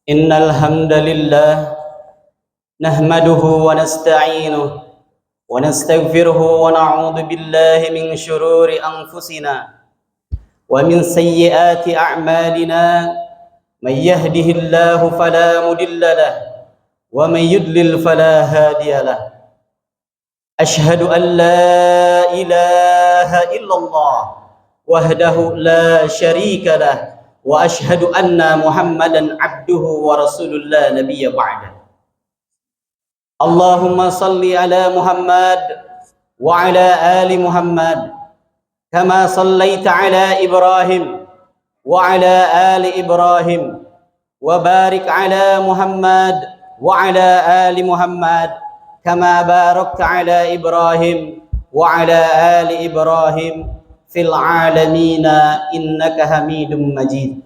إن الحمد لله نحمده ونستعينه ونستغفره ونعوذ بالله من شرور أنفسنا ومن سيئات أعمالنا. من يهده الله فلا مضل له ومن يضلل فلا هادي له. أشهد أن لا إله إلا الله وحده لا شريك له وأشهد أن محمدا عبده ورسوله لا نبي بعده. اللهم صل على محمد وعلى آل محمد كما صليت على إبراهيم وعلى آل إبراهيم وبارك على محمد وعلى آل محمد كما باركت على إبراهيم وعلى آل إبراهيم في العالمين إنك حميد مجيد.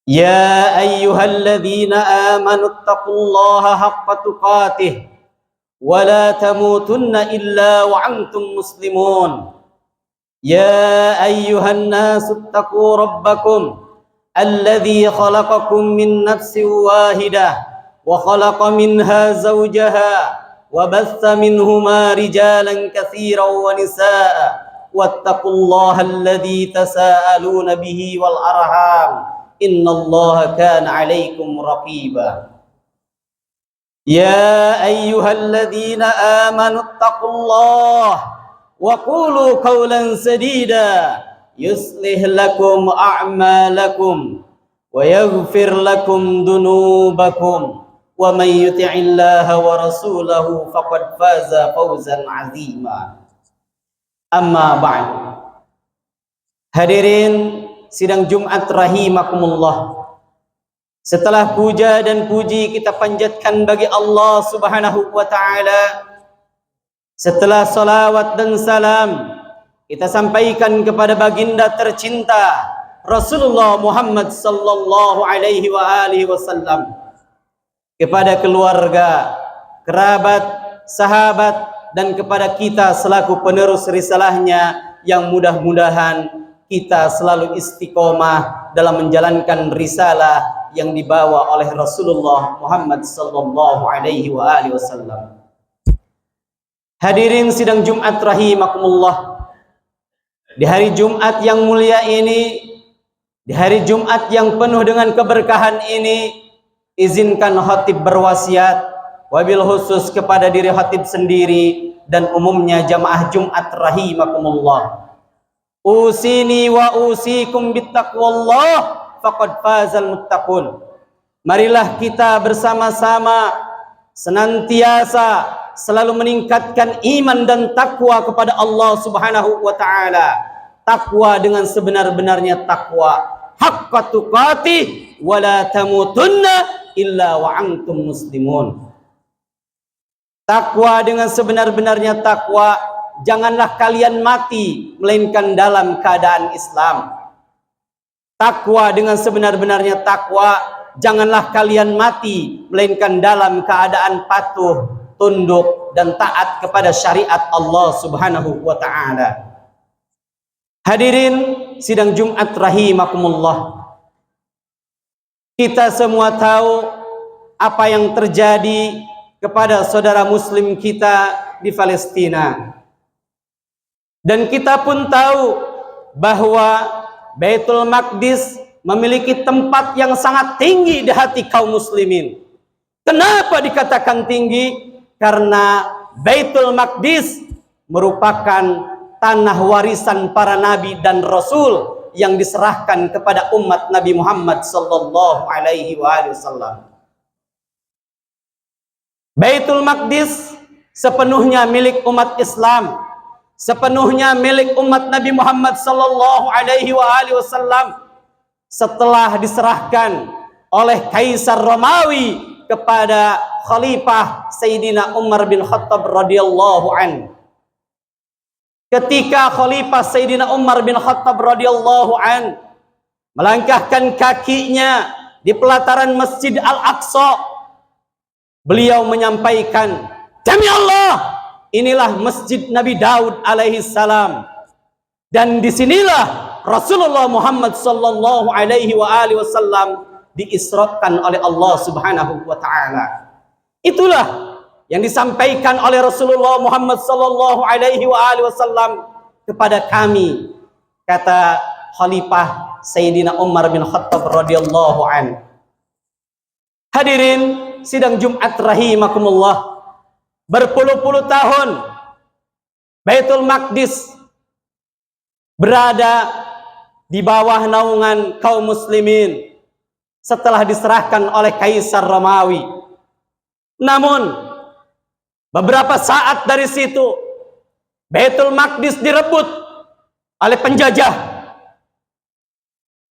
يا أيها الذين آمنوا اتقوا الله حق تقاته ولا تموتن إلا وأنتم مسلمون. يا أيها الناس اتقوا ربكم الذي خلقكم من نفس واحدة وخلق منها زوجها وبث منهما رجالا كثيرا ونساء واتقوا الله الذي تساءلون به والأرحام إن الله كان عليكم رقيبا. يا أيها الذين آمنوا اتقوا الله وقولوا قولا سديدا يصلح لكم أعمالكم ويغفر لكم ذنوبكم ومن يطع الله ورسوله فقد فاز فوزا عظيما. Amma ba'd. Hadirin sidang Jumat rahimakumullah. Setelah puja dan puji kita panjatkan bagi Allah Subhanahu wa taala, setelah salawat dan salam kita sampaikan kepada baginda tercinta Rasulullah Muhammad sallallahu alaihi wa alihi wasallam, kepada keluarga, kerabat, sahabat, dan kepada kita selaku penerus risalahnya, yang mudah-mudahan kita selalu istiqomah dalam menjalankan risalah yang dibawa oleh Rasulullah Muhammad sallallahu alaihi wa alihi wasallam. Hadirin sidang Jumat rahimakumullah. Di hari Jumat yang mulia ini, di hari Jumat yang penuh dengan keberkahan ini, izinkan khatib berwasiat, wabil khusus kepada diri khatib sendiri dan umumnya jamaah Jumat rahimakumullah. Usini wa usikum bittaqwallah faqad fazal muttaqun. Marilah kita bersama-sama senantiasa selalu meningkatkan iman dan takwa kepada Allah Subhanahu wa taala. Takwa dengan sebenar-benarnya takwa, haqqa tuqatih wa la tamutunna illa wa antum muslimun. Takwa dengan sebenar-benarnya takwa, janganlah kalian mati melainkan dalam keadaan Islam. Takwa dengan sebenar-benarnya takwa, janganlah kalian mati melainkan dalam keadaan patuh, tunduk dan taat kepada syariat Allah Subhanahu wa taala. Hadirin sidang Jumat rahimakumullah. Kita semua tahu apa yang terjadi kepada saudara muslim kita di Palestina. Dan kita pun tahu bahwa Baitul Maqdis memiliki tempat yang sangat tinggi di hati kaum muslimin. Kenapa dikatakan tinggi? Karena Baitul Maqdis merupakan tanah warisan para nabi dan rasul yang diserahkan kepada umat Nabi Muhammad sallallahu alaihi wasallam. Baitul Maqdis sepenuhnya milik umat Islam, sepenuhnya milik umat Nabi Muhammad sallallahu alaihi wasallam setelah diserahkan oleh Kaisar Romawi kepada Khalifah Sayyidina Umar bin Khattab radhiyallahu an. Ketika Khalifah Sayyidina Umar bin Khattab radhiyallahu an melangkahkan kakinya di pelataran Masjid Al-Aqsa, beliau menyampaikan, "Demi Allah, inilah Masjid Nabi Daud alaihi salam. Dan disinilah Rasulullah Muhammad sallallahu alaihi wasallam diisrakan oleh Allah Subhanahu wa taala. Itulah yang disampaikan oleh Rasulullah Muhammad sallallahu alaihi wasallam kepada kami, kata Khalifah Sayyidina Umar bin Khattab radhiyallahu an. Hadirin sidang Jumat rahimakumullah, berpuluh-puluh tahun Baitul Maqdis berada di bawah naungan kaum muslimin setelah diserahkan oleh Kaisar Romawi. Namun beberapa saat dari situ Baitul Maqdis direbut oleh penjajah,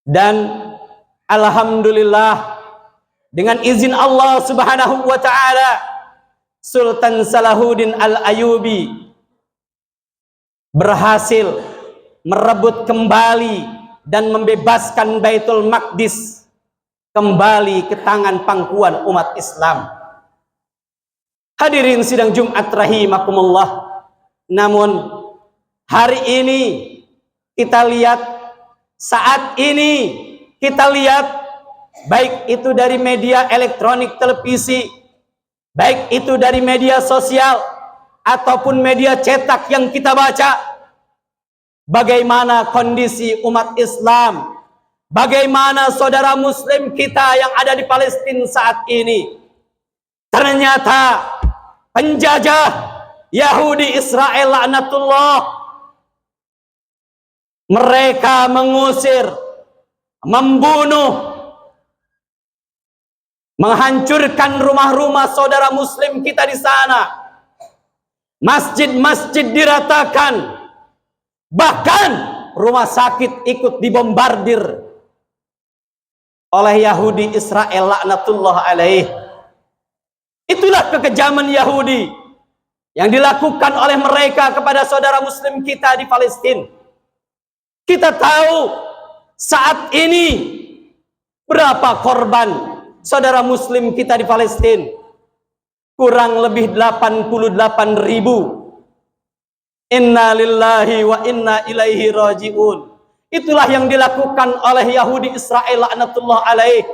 dan alhamdulillah dengan izin Allah Subhanahu wa taala Sultan Salahuddin Al-Ayyubi berhasil merebut kembali dan membebaskan Baitul Maqdis kembali ke tangan pangkuan umat Islam. Hadirin sidang Jumat rahimakumullah, namun hari ini kita lihat, saat ini kita lihat, baik itu dari media elektronik televisi, baik itu dari media sosial ataupun media cetak yang kita baca, bagaimana kondisi umat Islam, bagaimana saudara muslim kita yang ada di Palestina saat ini. Ternyata penjajah Yahudi Israel laknatullah, mereka mengusir, membunuh, menghancurkan rumah-rumah saudara muslim kita di sana. Masjid-masjid diratakan, bahkan rumah sakit ikut dibombardir oleh Yahudi Israel laknatullah alaih. Itulah kekejaman Yahudi yang dilakukan oleh mereka kepada saudara muslim kita di Palestina. Kita tahu saat ini berapa korban saudara muslim kita di Palestina? Kurang lebih 88.000. Inna lillahi wa inna ilaihi raji'un. Itulah yang dilakukan oleh Yahudi Israel laknatullah alaih,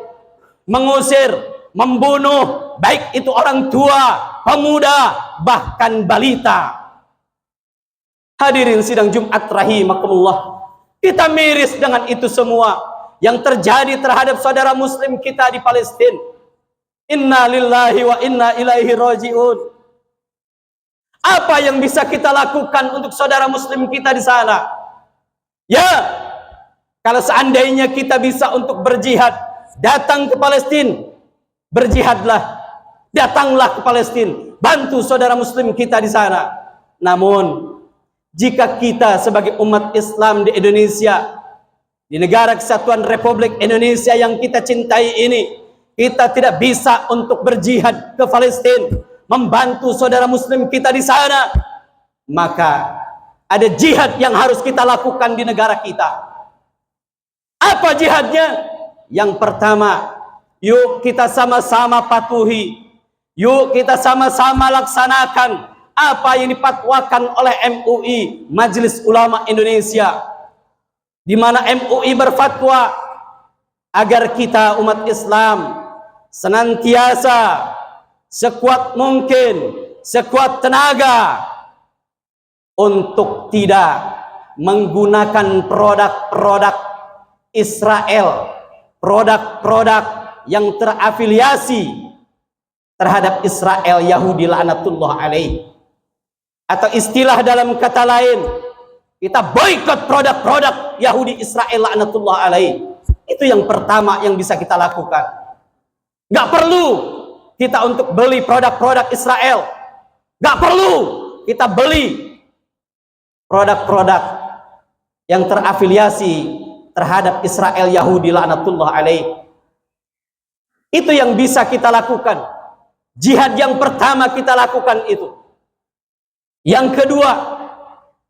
mengusir, membunuh baik itu orang tua, pemuda, bahkan balita. Hadirin sidang Jumat rahimakumullah, kita miris dengan itu semua yang terjadi terhadap saudara muslim kita di Palestina. Inna lillahi wa inna ilaihi raji'un. Apa yang bisa kita lakukan untuk saudara muslim kita di sana? Ya, kalau seandainya kita bisa untuk berjihad, datang ke Palestina, berjihadlah, datanglah ke Palestina, bantu saudara muslim kita di sana. Namun jika kita sebagai umat Islam di Indonesia, di negara kesatuan Republik Indonesia yang kita cintai ini, kita tidak bisa untuk berjihad ke Palestina, membantu saudara muslim kita di sana, maka ada jihad yang harus kita lakukan di negara kita. Apa jihadnya? Yang pertama, yuk kita sama-sama patuhi, yuk kita sama-sama laksanakan apa yang dipatwakan oleh MUI, Majelis Ulama Indonesia, di mana MUI berfatwa agar kita umat Islam senantiasa sekuat mungkin, sekuat tenaga untuk tidak menggunakan produk-produk Israel, produk-produk yang terafiliasi terhadap Israel Yahudi laknatullah alaih. Atau istilah dalam kata lain, kita boikot produk-produk Yahudi Israel laknatullah alaih. Itu yang pertama yang bisa kita lakukan. Gak perlu kita untuk beli produk-produk Israel, gak perlu kita beli produk-produk yang terafiliasi terhadap Israel Yahudi laknatullah alaih. Itu yang bisa kita lakukan. Jihad yang pertama kita lakukan itu. Yang kedua,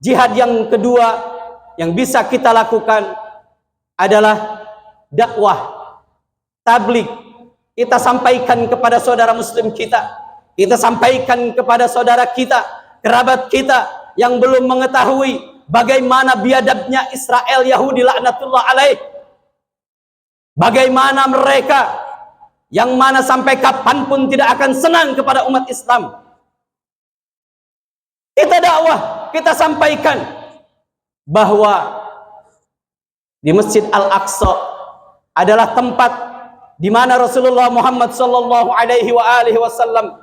jihad yang kedua yang bisa kita lakukan adalah dakwah, tabligh. Kita sampaikan kepada saudara muslim kita, kita sampaikan kepada saudara kita, kerabat kita yang belum mengetahui bagaimana biadabnya Israel Yahudi laknatullah alaih. Bagaimana mereka yang mana sampai kapanpun tidak akan senang kepada umat Islam. Kita dakwah, kita sampaikan bahwa di Masjid Al-Aqsa adalah tempat di mana Rasulullah Muhammad sallallahu alaihi wasallam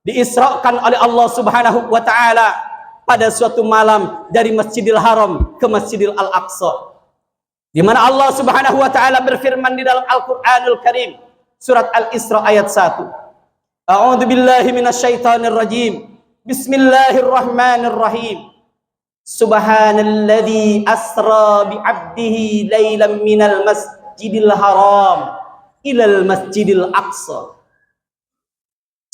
diisrakan oleh Allah Subhanahu wa taala pada suatu malam dari Masjidil Haram ke Masjidil Al-Aqsa. Di mana Allah Subhanahu wa taala berfirman di dalam Al-Qur'anul Karim, surat Al-Isra ayat 1. A'udzu billahi minasyaitonir rajim. Bismillahirrahmanirrahim. Subhanalladzi asra bi 'abdihi lailan minal masjidil haram ilal masjidil aqsa.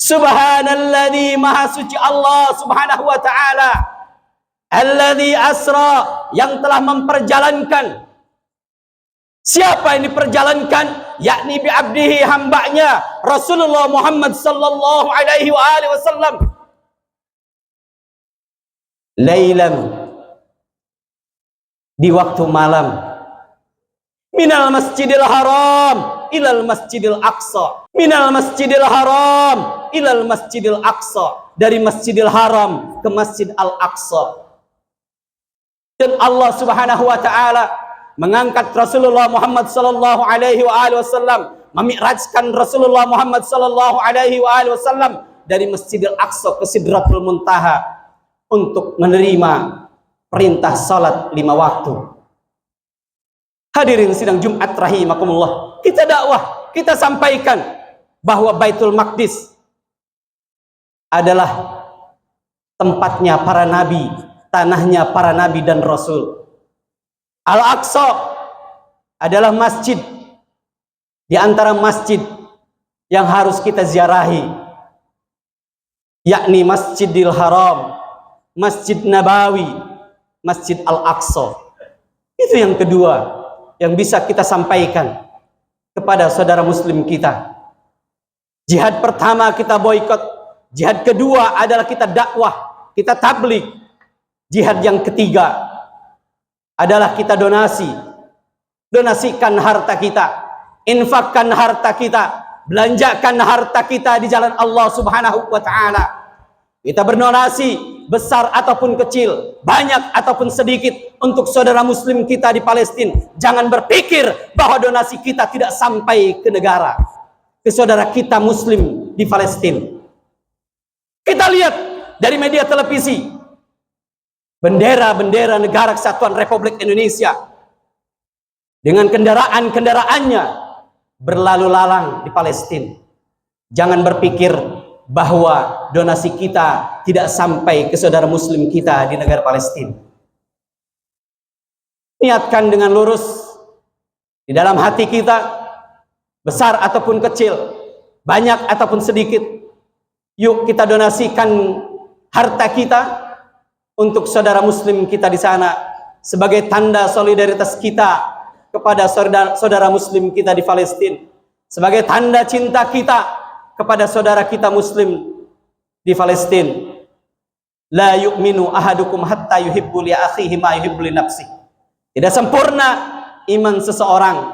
Subhanalladzi, maha suci Allah Subhanahu wa taala, alladzi asra, yang telah memperjalankan. Siapa yang diperjalankan? Yakni bi abdihi, hambanya Rasulullah Muhammad sallallahu alaihi wasallam. Lailan, di waktu malam, minal masjidil haram ilal masjidil aqsa. Minal masjidil haram ilal masjidil aqsa, dari Masjidil Haram ke Masjid Al-Aqsa. Dan Allah Subhanahu wa taala mengangkat Rasulullah Muhammad sallallahu alaihi wasallam, memi'rajkan Rasulullah Muhammad sallallahu alaihi wasallam dari Masjidil Aqsa ke Sidratul Muntaha untuk menerima perintah salat 5 waktu. Hadirin sidang Jumat rahimakumullah, kita dakwah, kita sampaikan bahwa Baitul Maqdis adalah tempatnya para nabi, tanahnya para nabi dan rasul. Al-Aqsa adalah masjid di antara masjid yang harus kita ziarahi, yakni Masjidil Haram, Masjid Nabawi, Masjid Al-Aqsa. Itu yang kedua yang bisa kita sampaikan kepada saudara muslim kita. Jihad pertama kita boikot, jihad kedua adalah kita dakwah, kita tabligh. Jihad yang ketiga adalah kita donasi. Donasikan harta kita, infakkan harta kita, belanjakan harta kita di jalan Allah Subhanahu wa taala. Kita berdonasi besar ataupun kecil, banyak ataupun sedikit untuk saudara muslim kita di Palestina. Jangan berpikir bahwa donasi kita tidak sampai ke negara, ke saudara kita muslim di Palestina. Kita lihat dari media televisi, bendera-bendera negara kesatuan Republik Indonesia dengan kendaraan-kendaraannya berlalu lalang di Palestina. Jangan berpikir bahwa donasi kita tidak sampai ke saudara muslim kita di negara Palestina. Niatkan dengan lurus di dalam hati kita, besar ataupun kecil, banyak ataupun sedikit. Yuk kita donasikan harta kita untuk saudara muslim kita di sana sebagai tanda solidaritas kita kepada saudara muslim kita di Palestina, sebagai tanda cinta kita kepada saudara kita muslim di Palestina. La yu'minu ahadukum hatta yuhibbu li akhihi ma yuhibbu li nafsihi. Tidak sempurna iman seseorang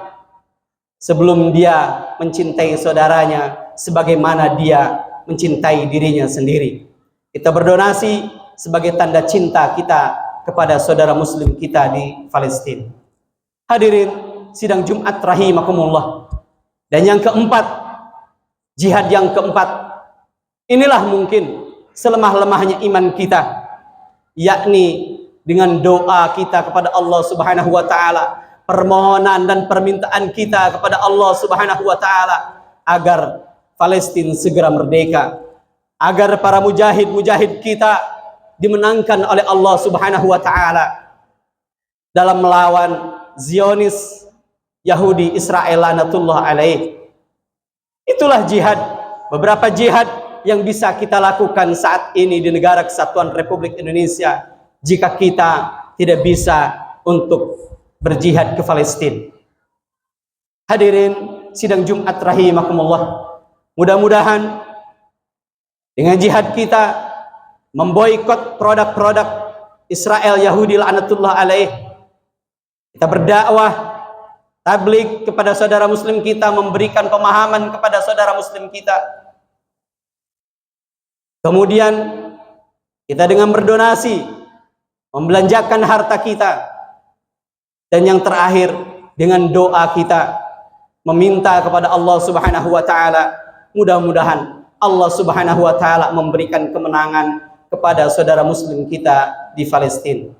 sebelum dia mencintai saudaranya sebagaimana dia mencintai dirinya sendiri. Kita berdonasi sebagai tanda cinta kita kepada saudara muslim kita di Palestina. Hadirin sidang Jumat rahimakumullah. Dan yang keempat, jihad yang keempat, inilah mungkin selemah-lemahnya iman kita, yakni dengan doa kita kepada Allah Subhanahu wa taala, permohonan dan permintaan kita kepada Allah Subhanahu wa taala agar Palestina segera merdeka, agar para mujahid-mujahid kita dimenangkan oleh Allah Subhanahu wa taala dalam melawan Zionis Yahudi Israel lanatullah alaih. Itulah jihad, beberapa jihad yang bisa kita lakukan saat ini di negara kesatuan Republik Indonesia jika kita tidak bisa untuk berjihad ke Palestina. Hadirin sidang Jumat rahimakumullah, mudah-mudahan dengan jihad kita memboikot produk-produk Israel Yahudi laknatullah alaih, kita berdakwah tabligh kepada saudara muslim kita, memberikan pemahaman kepada saudara muslim kita. Kemudian kita dengan berdonasi, membelanjakan harta kita. Dan yang terakhir, dengan doa kita meminta kepada Allah Subhanahu wa taala, mudah-mudahan Allah Subhanahu wa taala memberikan kemenangan kepada saudara muslim kita di Palestina.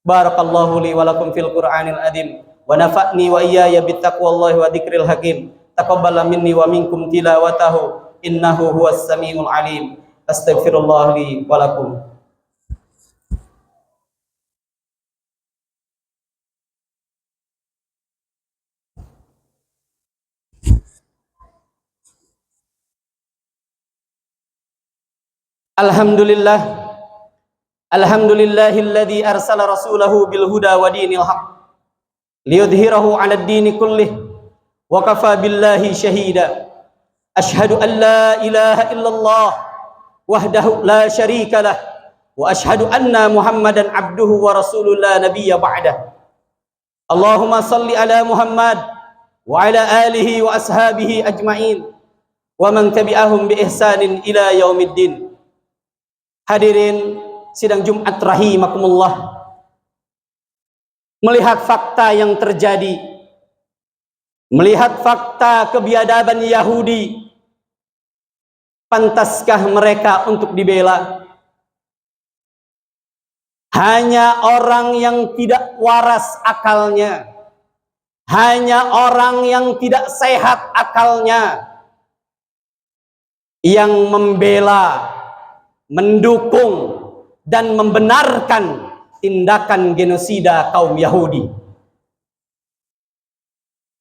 Barakallahu li wa lakum fil Qur'anil azim wa nafa'ni wa iyaya bittaqwallahi wa dzikril hakim. Taqabbal minni wa minkum tilawatahu innahu huwas samiul alim. Astaghfirullah li wa lakum. Alhamdulillah, alhamdulillahilladzi arsala rasulahu bil huda wa dinil haq liyudhhirahu 'ala ad-dini kullih wa kafa billahi shahida. Ashhadu an la ilaha illallah wahdahu la syarika lah wa ashhadu anna Muhammadan abduhu wa rasuluhu la nabiyya ba'dah. Allahumma salli ala Muhammad wa ala alihi wa ashabihi ajma'in wa man tabi'ahum bi ihsanin ila yaumiddin. Hadirin sidang Jumat rahimakumullah, melihat fakta yang terjadi, melihat fakta kebiadaban Yahudi, pantaskah mereka untuk dibela? Hanya orang yang tidak waras akalnya, hanya orang yang tidak sehat akalnya yang membela, mendukung dan membenarkan tindakan genosida kaum Yahudi.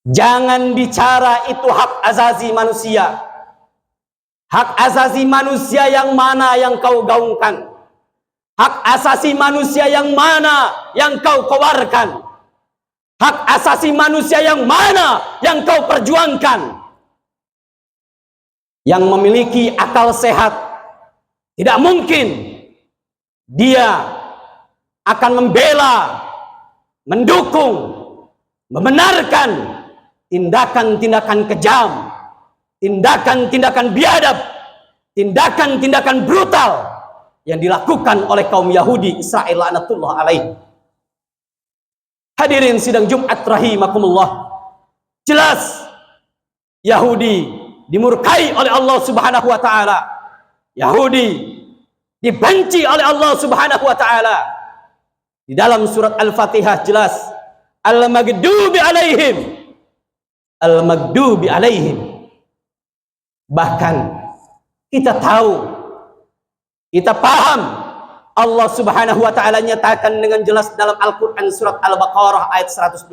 Jangan bicara itu hak azazi manusia. Hak azazi manusia yang mana yang kau gaungkan? Hak asasi manusia yang mana yang kau kobarkan? Hak asasi manusia yang mana yang kau perjuangkan? Yang memiliki akal sehat tidak mungkin dia akan membela, mendukung, membenarkan tindakan-tindakan kejam, tindakan-tindakan biadab, tindakan-tindakan brutal yang dilakukan oleh kaum Yahudi Israel laknatullah alaih. Hadirin sidang Jumat rahimakumullah, jelas Yahudi dimurkai oleh Allah Subhanahu wa taala. Yahudi dibenci oleh Allah Subhanahu wa taala. Di dalam surat Al-Fatihah jelas, Al-Maghdubi alaihim, Al-Maghdubi alaihim. Bahkan kita tahu, kita paham, Allah Subhanahu wa taala nyatakan dengan jelas dalam Al-Qur'an surat Al-Baqarah ayat 120.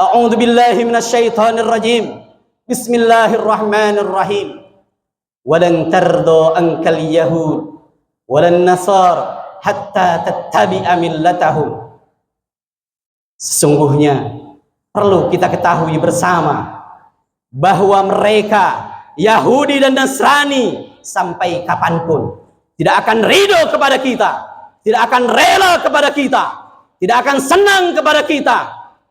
A'udzu billahi minasyaitonir rajim. Bismillahirrahmanirrahim. Walan tardo ankal yahud walan nasar hatta tattabi'a millatahum. Sesungguhnya perlu kita ketahui bersama bahwa mereka Yahudi dan Nasrani sampai kapanpun tidak akan ridho kepada kita, tidak akan rela kepada kita, tidak akan senang kepada kita,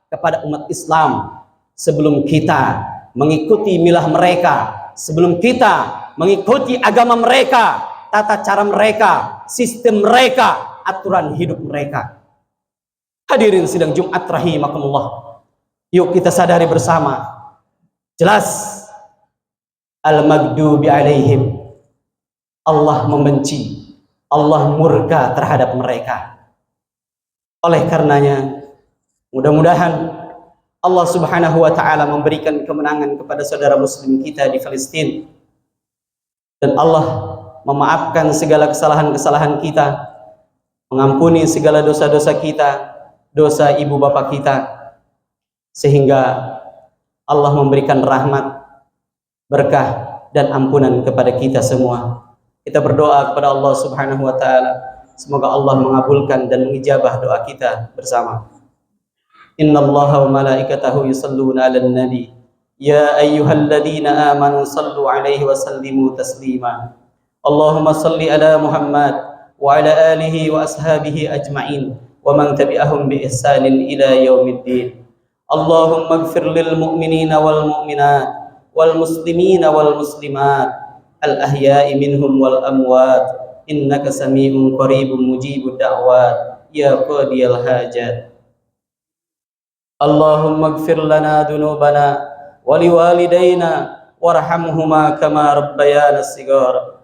kepada umat Islam, sebelum kita mengikuti milah mereka, sebelum kita mengikuti agama mereka, tata cara mereka, sistem mereka, aturan hidup mereka. Hadirin sidang Jumat rahimakumullah, yuk kita sadari bersama, jelas Al-Maghdubi alaihim, Allah membenci, Allah murka terhadap mereka. Oleh karenanya, mudah-mudahan Allah Subhanahu wa taala memberikan kemenangan kepada saudara muslim kita di Palestina, dan Allah memaafkan segala kesalahan-kesalahan kita, mengampuni segala dosa-dosa kita, dosa ibu bapak kita, sehingga Allah memberikan rahmat, berkah dan ampunan kepada kita semua. Kita berdoa kepada Allah Subhanahu wa taala, semoga Allah mengabulkan dan mengijabah doa kita bersama. Innallaha wa malaikatahu yusalluna 'alan nabi ya ayyuhalladzina amanu sallu 'alaihi wa sallimu taslima. Allahumma salli ala Muhammad wa ala alihi wa ashabihi ajma'in wa man tabi'ahum bi ihsanin ila yaumiddin. Allahumma ighfir lil mu'minina wal mu'minat wal muslimina wal muslimat al ahya'i minhum wal amwat innaka sami'un qaribun mujibud da'wat ya qadiyal hajat. Allahumma ighfir lana dhunubana wa liwalidayna warhamhuma kama rabbayana shighara.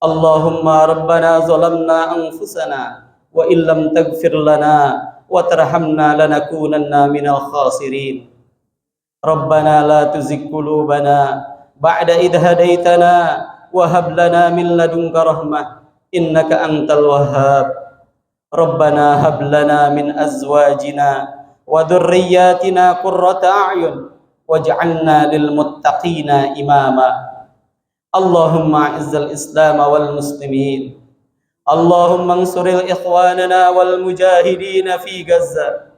Allahumma rabbana zalamna anfusana wa illam taghfir lana wa tarhamna lanakunanna minal khasirin. Rabbana la tuzigh qulubana ba'da idh hadaitana wa hab lana min ladunka rahmah innaka antal wahhab. Rabbana hab lana min azwajina wa dhurriyyatina qurrata a'yun waj'alna lil muttaqina imama. Allahumma izzal Islam wal muslimin. Allahumma ansuril ikhwanana wal mujahidin fi Gaza.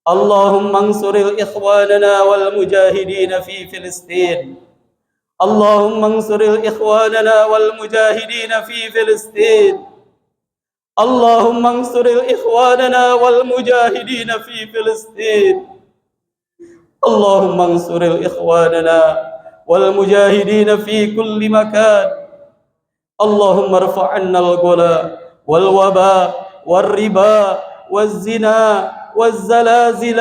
Allahumma ansuril ikhwanana wal mujahidin fi Filistin. Allahumma ansuril ikhwanana wal mujahidin fi Filistin. Allahumma ansuril ikhwanana wal mujahidin fi Filistin. Allahumma ansuril ikhwanana والمجاهدين في كل مكان. اللهم ارفع عنا الغلا والوباء والربا والزنا والزلازل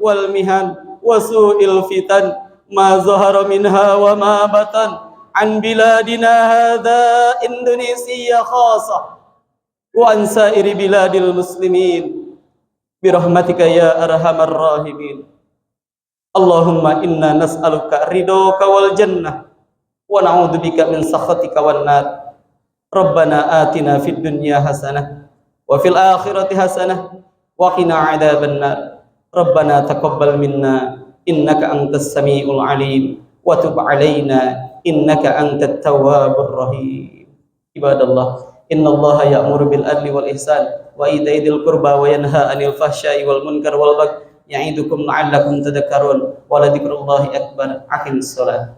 والمهن وسوء الفتن ما ظهر منها وما بطن عن بلادنا هذا إندونيسيا خاصة وعن سائر بلاد المسلمين برحمتك يا أرحم الراحمين. Allahumma inna nas'aluka ridhoka wal jannah wa na'udzubika min sakhatika wan nar. Rabbana atina fid dunya hasanah wa fil akhirati hasanah wa qina adzaban nar. Rabbana taqabbal minna innaka antas samiul alim wa tub alaina innaka antat tawwabur rahim. Ibadallah, innallaha ya'muru bil adli wal ihsan wa ita'i dzil qurba wa yanha 'anil fahsya'i wal munkar wal baghi ya'idukum la'allakum tadhakkarun wa la dzikrullahi akbar. Aqimis shalah.